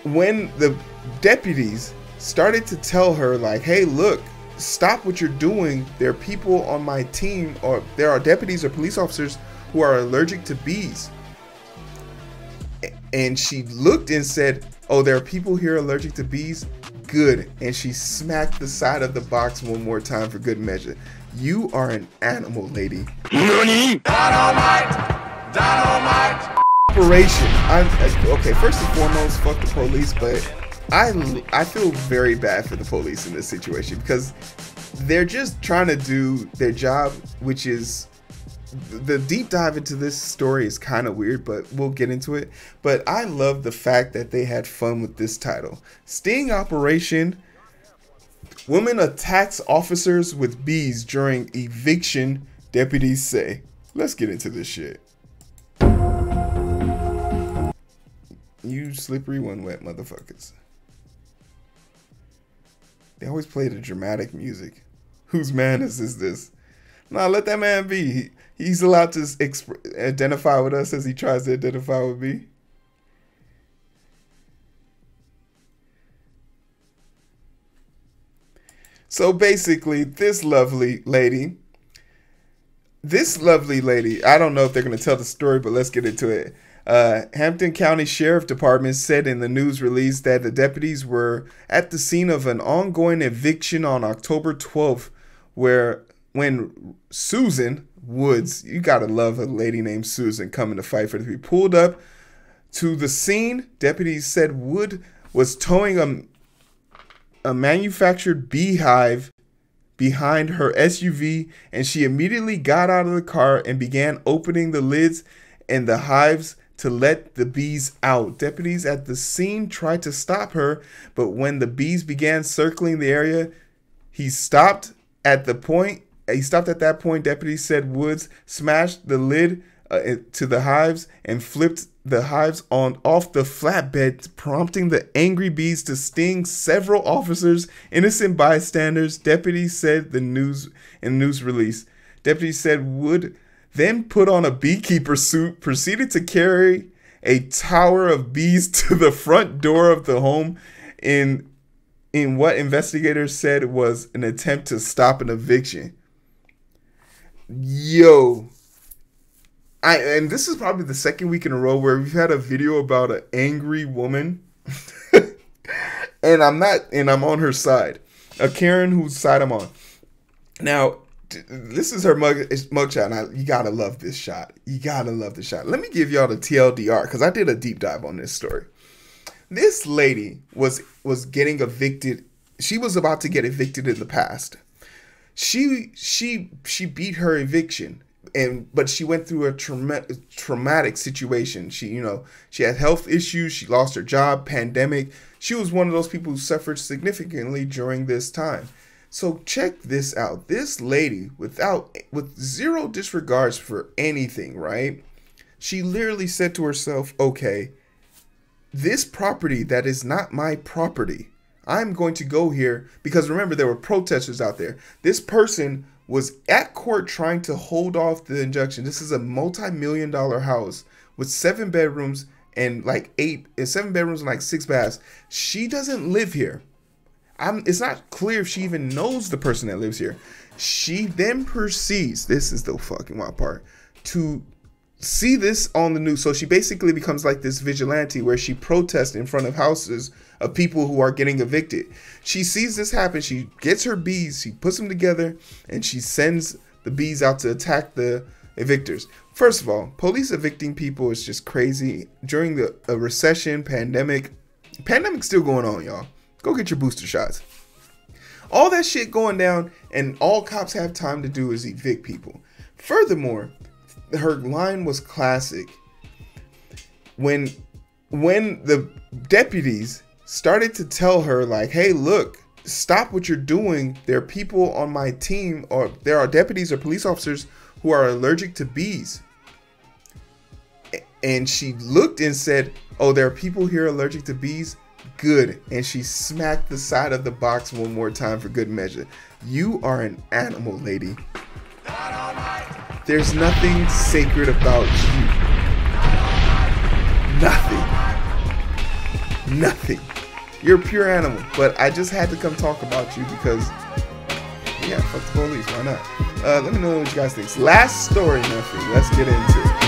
when the deputies started to tell her, like, hey, look, stop what you're doing. There are people on my team, or there are deputies or police officers who are allergic to bees. And she looked and said, oh, there are people here allergic to bees? Good. And she smacked the side of the box one more time for good measure. You are an animal, lady. Nani? Dynamite! Dynamite! Operation. Okay, first and foremost, fuck the police, but I feel very bad for the police in this situation because they're just trying to do their job, which is, the deep dive into this story is kind of weird, but we'll get into it. But I love the fact that they had fun with this title. Sting Operation. Woman attacks officers with bees during eviction, deputies say. Let's get into this shit. You slippery when wet motherfuckers. They always play the dramatic music. Whose madness is this? Nah, let that man be. He's allowed to identify with us as he tries to identify with me. So basically, this lovely lady, I don't know if they're going to tell the story, but let's get into it. Hampden County Sheriff Department said in the news release that the deputies were at the scene of an ongoing eviction on October 12th, when Susan Woods, you gotta love a lady named Susan coming to fight for the people, pulled up to the scene. Deputies said Wood was towing a manufactured beehive behind her SUV, and she immediately got out of the car and began opening the lids and the hives to let the bees out. Deputies at the scene tried to stop her, but when the bees began circling the area, he stopped at that point. Deputies said Woods smashed the lid to the hives and flipped the hives off the flatbed, prompting the angry bees to sting several officers, innocent bystanders. Deputies said in news release. Deputies said Wood then put on a beekeeper suit, proceeded to carry a tower of bees to the front door of the home in what investigators said was an attempt to stop an eviction. Yo, and this is probably the second week in a row where we've had a video about an angry woman, and I'm on her side, a Karen whose side I'm on. Now, this is her mugshot. You gotta love this shot. Let me give y'all the TLDR because I did a deep dive on this story. This lady was getting evicted. She was about to get evicted in the past. She beat her eviction, but she went through a traumatic situation. She had health issues. She lost her job, pandemic. She was one of those people who suffered significantly during this time. So check this out. This lady, with zero disregards for anything, right? She literally said to herself, okay, this property that is not my property, I'm going to go here because remember, there were protesters out there. This person was at court trying to hold off the injunction. This is a multi-million-dollar house with 7 bedrooms and like 7 bedrooms and like 6 baths. She doesn't live here. It's not clear if she even knows the person that lives here. She then proceeds, this is the fucking wild part, to see this on the news. So she basically becomes like this vigilante where she protests in front of houses of people who are getting evicted. She sees this happen. She gets her bees, she puts them together, and she sends the bees out to attack the evictors. First of all, police evicting people is just crazy. During a recession, pandemic's still going on, y'all. Go get your booster shots. All that shit going down, and all cops have time to do is evict people. Furthermore, her line was classic. When the deputies started to tell her, like, hey, look, stop what you're doing. There are people on my team, or there are deputies or police officers who are allergic to bees. And she looked and said, oh, there are people here allergic to bees? Good. And she smacked the side of the box one more time for good measure. You are an animal, lady. There's nothing sacred about you. Nothing. Nothing. You're a pure animal. But I just had to come talk about you because, yeah, fuck the police. Why not? Let me know what you guys think. Last story, Murphy. Let's get into it.